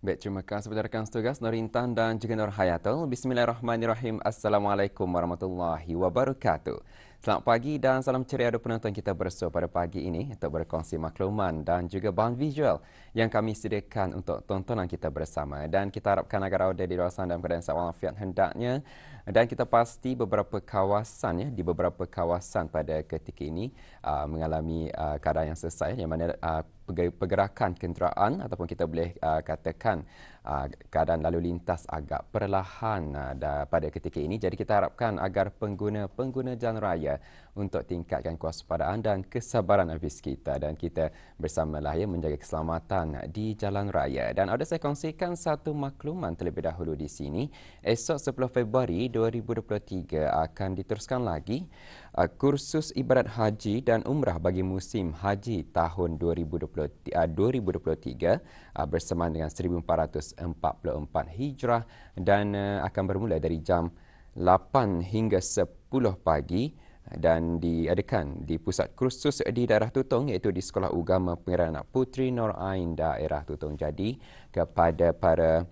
Baik, terima kasih kepada rakan setugas Nur Intan dan juga Nur Hayatul. Bismillahirrahmanirrahim. Assalamualaikum warahmatullahi wabarakatuh. Selamat pagi dan salam ceria ada penonton kita bersua pada pagi ini untuk berkongsi makluman dan juga bahan visual yang kami sediakan untuk tontonan kita bersama. Dan kita harapkan agar anda di luar sana dalam keadaan sihat walafiat hendaknya. Dan kita pasti beberapa kawasan di beberapa kawasan pada ketika ini mengalami keadaan yang selesai yang mana pergerakan kenderaan ataupun kita boleh katakan keadaan lalu lintas agak perlahan pada ketika ini. Jadi kita harapkan agar pengguna jalan raya untuk tingkatkan kewaspadaan dan kesabaran habis kita dan kita bersamalah menjaga keselamatan di jalan raya. Dan ada saya kongsikan satu makluman terlebih dahulu di sini. Esok 10 Februari 2023 akan diteruskan lagi kursus ibadat haji dan umrah bagi musim haji tahun 2023 bersamaan dengan 1444 Hijrah dan akan bermula dari jam 8 hingga 10 pagi dan diadakan di pusat kursus di daerah Tutong iaitu di Sekolah Ugama Pengeran Anak Puteri Nur Ain daerah Tutong. Jadi kepada para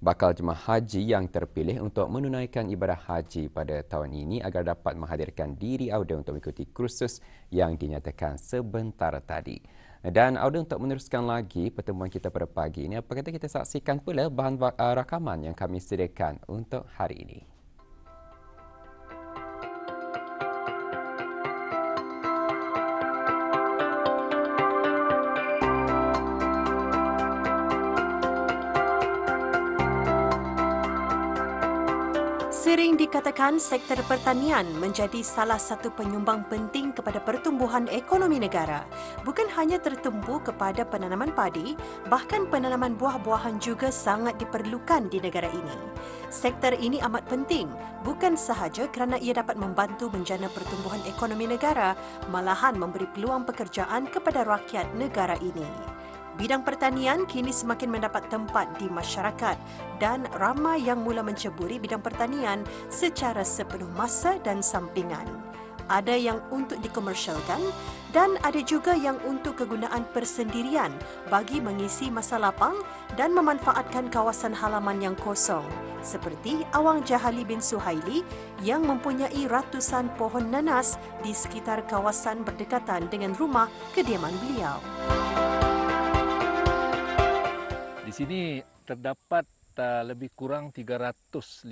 bakal jemaah haji yang terpilih untuk menunaikan ibadah haji pada tahun ini agar dapat menghadirkan diri audio untuk mengikuti kursus yang dinyatakan sebentar tadi. Dan audio untuk meneruskan lagi pertemuan kita pada pagi ini, apa kata kita saksikan pula bahan rakaman yang kami sediakan untuk hari ini. Sering dikatakan sektor pertanian menjadi salah satu penyumbang penting kepada pertumbuhan ekonomi negara. Bukan hanya tertumpu kepada penanaman padi, bahkan penanaman buah-buahan juga sangat diperlukan di negara ini. Sektor ini amat penting, bukan sahaja kerana ia dapat membantu menjana pertumbuhan ekonomi negara, malahan memberi peluang pekerjaan kepada rakyat negara ini. Bidang pertanian kini semakin mendapat tempat di masyarakat dan ramai yang mula menceburi bidang pertanian secara sepenuh masa dan sampingan. Ada yang untuk dikomersialkan dan ada juga yang untuk kegunaan persendirian bagi mengisi masa lapang dan memanfaatkan kawasan halaman yang kosong seperti Awang Jahali bin Suhaili yang mempunyai ratusan pohon nanas di sekitar kawasan berdekatan dengan rumah kediaman beliau. Di sini terdapat lebih kurang 350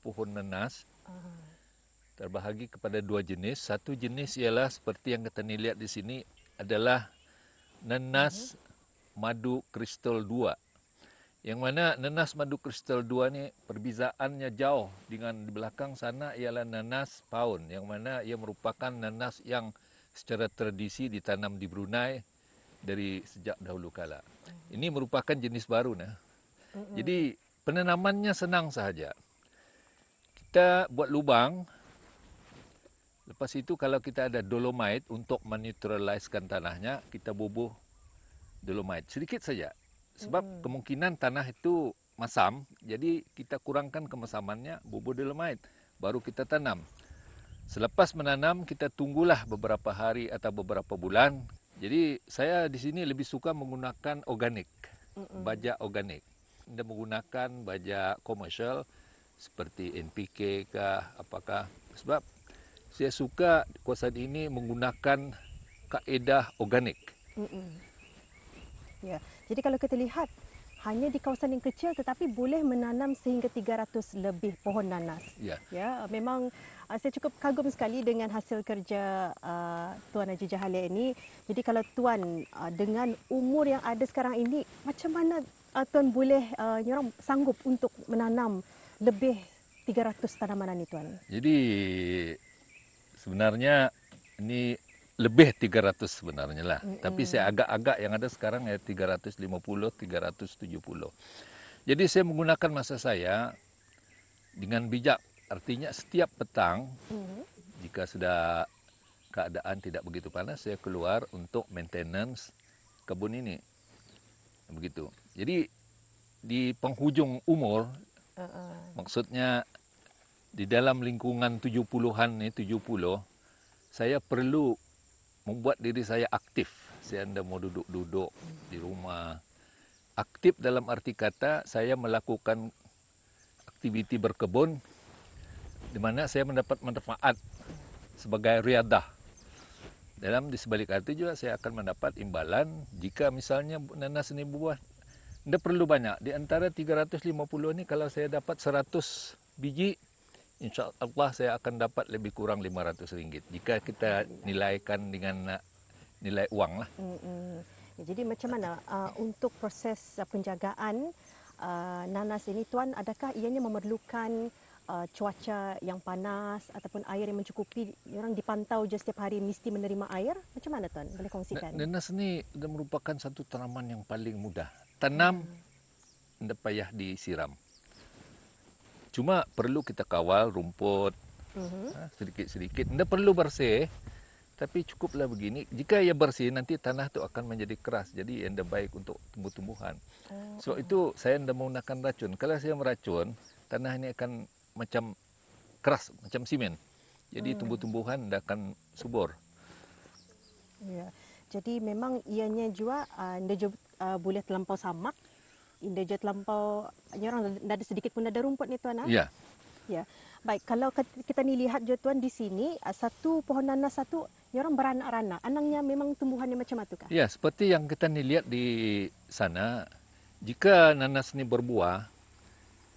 pohon nanas terbahagi kepada dua jenis. Satu jenis ialah seperti yang kita lihat di sini adalah nanas madu kristal 2. Yang mana nanas madu kristal 2 ni perbezaannya jauh dengan di belakang sana ialah nanas paun yang mana ia merupakan nanas yang secara tradisi ditanam di Brunei dari sejak dahulu kala. Ini merupakan jenis baru Jadi penanamannya senang sahaja. Kita buat lubang. Lepas itu kalau kita ada dolomite untuk menetraliskan tanahnya, kita bubuh dolomite sedikit saja. Sebab kemungkinan tanah itu masam, jadi kita kurangkan kemasamannya, bubuh dolomite, baru kita tanam. Selepas menanam, kita tunggulah beberapa hari atau beberapa bulan. Jadi saya di sini lebih suka menggunakan organik, baja organik. Tidak menggunakan baja komersial seperti NPK kah, apakah. Sebab saya suka kawasan ini menggunakan kaedah organik. Ya, jadi kalau kita lihat hanya di kawasan yang kecil tetapi boleh menanam sehingga 300 lebih pohon nanas. Ya, memang saya cukup kagum sekali dengan hasil kerja Tuan Haji Jahalia ini. Jadi kalau Tuan dengan umur yang ada sekarang ini, macam mana Tuan boleh sanggup untuk menanam lebih 300 tanaman ini, Tuan? Jadi sebenarnya ini lebih 300 sebenarnya lah. Tapi saya agak-agak yang ada sekarang ya 350, 370. Jadi saya menggunakan masa saya dengan bijak. Artinya setiap petang, jika sudah keadaan tidak begitu panas, saya keluar untuk maintenance kebun ini. Begitu. Jadi di penghujung umur, maksudnya di dalam lingkungan 70-an ni, 70, saya perlu membuat diri saya aktif. Saya tidak mau duduk-duduk di rumah. aktif dalam arti kata saya melakukan aktiviti berkebun di mana saya mendapat manfaat sebagai riadah. Di sebalik itu juga saya akan mendapat imbalan jika misalnya nanas ini buah. Tidak perlu banyak. Di antara 350 ini kalau saya dapat 100 biji, insya Allah saya akan dapat lebih kurang RM500 jika kita nilaikan dengan nilai uang lah. Ya, jadi macam mana untuk proses penjagaan nanas ini, Tuan, adakah ianya memerlukan cuaca yang panas ataupun air yang mencukupi? Orang dipantau je setiap hari mesti menerima air. Macam mana, Tuan? Boleh kongsikan? Nanas ini merupakan satu tanaman yang paling mudah. Tanam, tidak payah disiram. Cuma perlu kita kawal rumput sedikit-sedikit. Tidak perlu bersih. Tapi cukuplah begini. Jika ia bersih, nanti tanah itu akan menjadi keras. Jadi yang baik untuk tumbuh-tumbuhan. So itu saya tidak menggunakan racun. Kalau saya meracun, tanah ini akan macam keras, macam simen. Jadi tumbuh-tumbuhan tidak akan subur. Ya. Jadi memang ianya juga boleh terlampau samak. Indah je terlampau, orang ada sedikit pun ada rumput ni, Tuan. Ya. Ya. Baik, kalau kita ni lihat je, Tuan, di sini satu pohon nanas satu, orang beranak-ranak. Anangnya memang tumbuhannya macam itu kah? Ya, seperti yang kita ni lihat di sana, jika nanas ni berbuah,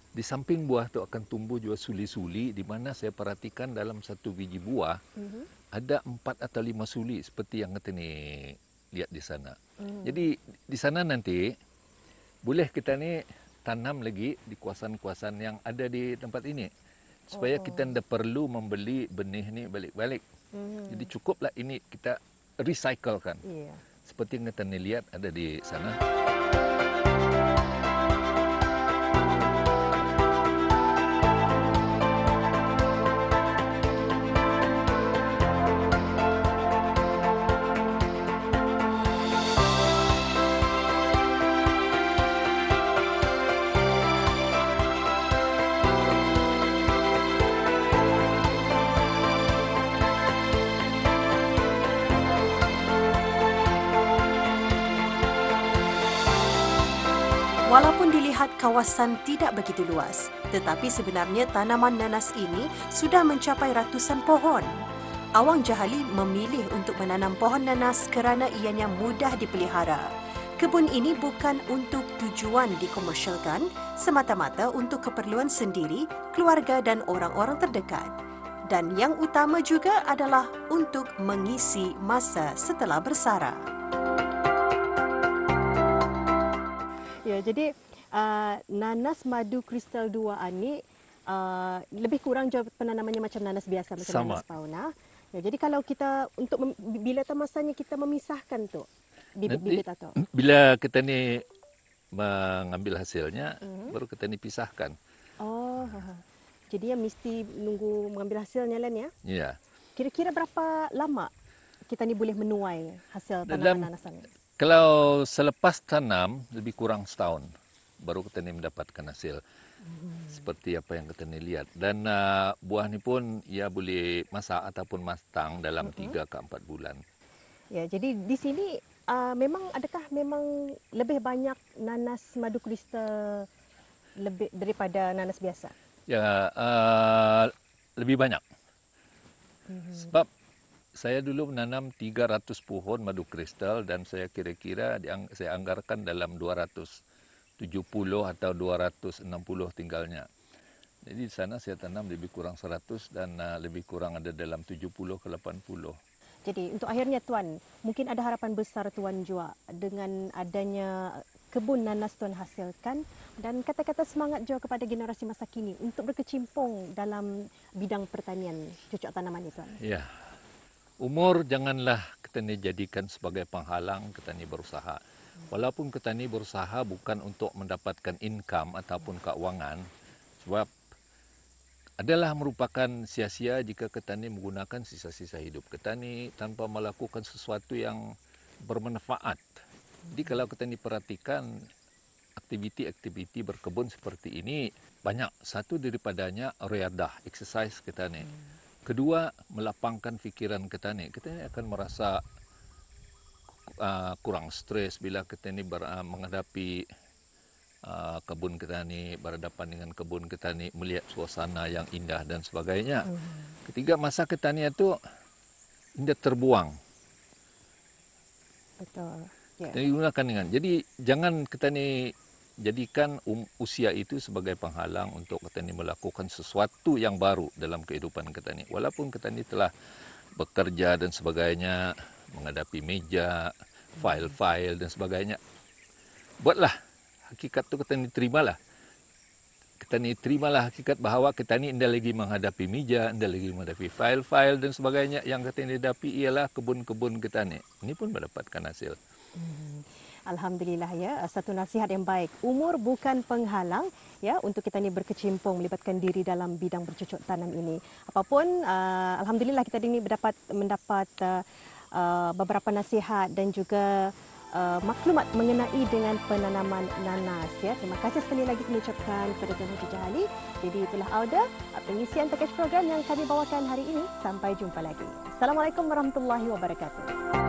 di samping buah itu akan tumbuh juga suli-suli, di mana saya perhatikan dalam satu biji buah ada 4 atau 5 suli seperti yang kita ni lihat di sana. Jadi di sana nanti boleh kita ni tanam lagi di kawasan-kawasan yang ada di tempat ini. Supaya kita tidak perlu membeli benih ni balik-balik. Jadi cukuplah ini kita recyclekan. Yeah. Seperti yang kita lihat ada di sana. Walaupun dilihat kawasan tidak begitu luas, tetapi sebenarnya tanaman nanas ini sudah mencapai ratusan pohon. Awang Jahali memilih untuk menanam pohon nanas kerana ianya mudah dipelihara. Kebun ini bukan untuk tujuan dikomersialkan, semata-mata untuk keperluan sendiri, keluarga dan orang-orang terdekat. Dan yang utama juga adalah untuk mengisi masa setelah bersara. Ya, jadi nanas madu kristal 2 ni lebih kurang jauh penanamannya macam nanas biasa, macam Sama. nanas fauna. Ya, jadi kalau kita untuk bila masanya kita memisahkan tu bibit-bibit atau Bila kita ni mengambil hasilnya, baru kita ni pisahkan. oh, jadi ya mesti nunggu mengambil hasilnya lah ni ya. Ya. Kira-kira berapa lama kita ni boleh menuai hasil tanaman nanasan? Kalau selepas tanam lebih kurang setahun baru kita ni mendapatkan hasil. Seperti apa yang kita ni lihat. Dan buah ni pun ia boleh masak ataupun matang dalam 3 ke 4 bulan. Ya, jadi di sini adakah memang lebih banyak nanas madu kristal lebih daripada nanas biasa? Ya, lebih banyak. Sebab saya dulu menanam 300 pohon madu kristal dan saya kira-kira saya anggarkan dalam 270 atau 260 tinggalnya. Jadi di sana saya tanam lebih kurang 100 dan lebih kurang ada dalam 70 ke 80. Jadi untuk akhirnya, Tuan, mungkin ada harapan besar Tuan juga dengan adanya kebun nanas Tuan hasilkan dan kata-kata semangat juga kepada generasi masa kini untuk berkecimpung dalam bidang pertanian cucuk tanaman itu, Tuan. Ya. Umur janganlah kita ni jadikan sebagai penghalang kita ni berusaha. Walaupun kita ni berusaha bukan untuk mendapatkan income ataupun keuangan, sebab adalah merupakan sia-sia jika kita ni menggunakan sisa-sisa hidup kita ni tanpa melakukan sesuatu yang bermanfaat. Jadi kalau kita ni perhatikan aktiviti-aktiviti berkebun seperti ini, banyak. Satu daripadanya riadah, exercise kita ni. Kedua, melapangkan fikiran kita ni. Kita ni akan merasa kurang stres bila kita ni menghadapi kebun kita ni, berhadapan dengan kebun kita ni, melihat suasana yang indah dan sebagainya. Ketiga, masa kita ni itu indah terbuang. Betul. Kita gunakan dengan. Jadi jangan kita ni jadikan usia itu sebagai penghalang untuk kita ni melakukan sesuatu yang baru dalam kehidupan kita ni. Walaupun kita ni telah bekerja dan sebagainya, menghadapi meja, file-file dan sebagainya. Buatlah hakikat tu kita ni terimalah. Kita ni terimalah hakikat bahawa kita ni tidak lagi menghadapi meja, tidak lagi menghadapi file-file dan sebagainya. Yang kita ni hadapi ialah kebun-kebun kita ni. Ini pun mendapatkan hasil. Alhamdulillah ya, satu nasihat yang baik. Umur bukan penghalang ya untuk kita ni berkecimpung melibatkan diri dalam bidang bercocok tanam ini. Apapun alhamdulillah kita ini mendapat beberapa nasihat dan juga maklumat mengenai dengan penanaman nanas ya. Terima kasih sekali lagi kami ucapkan kepada Tuan Haji Jahali. Jadi itulah Auda pengisian package program yang kami bawakan hari ini. Sampai jumpa lagi. Assalamualaikum warahmatullahi wabarakatuh.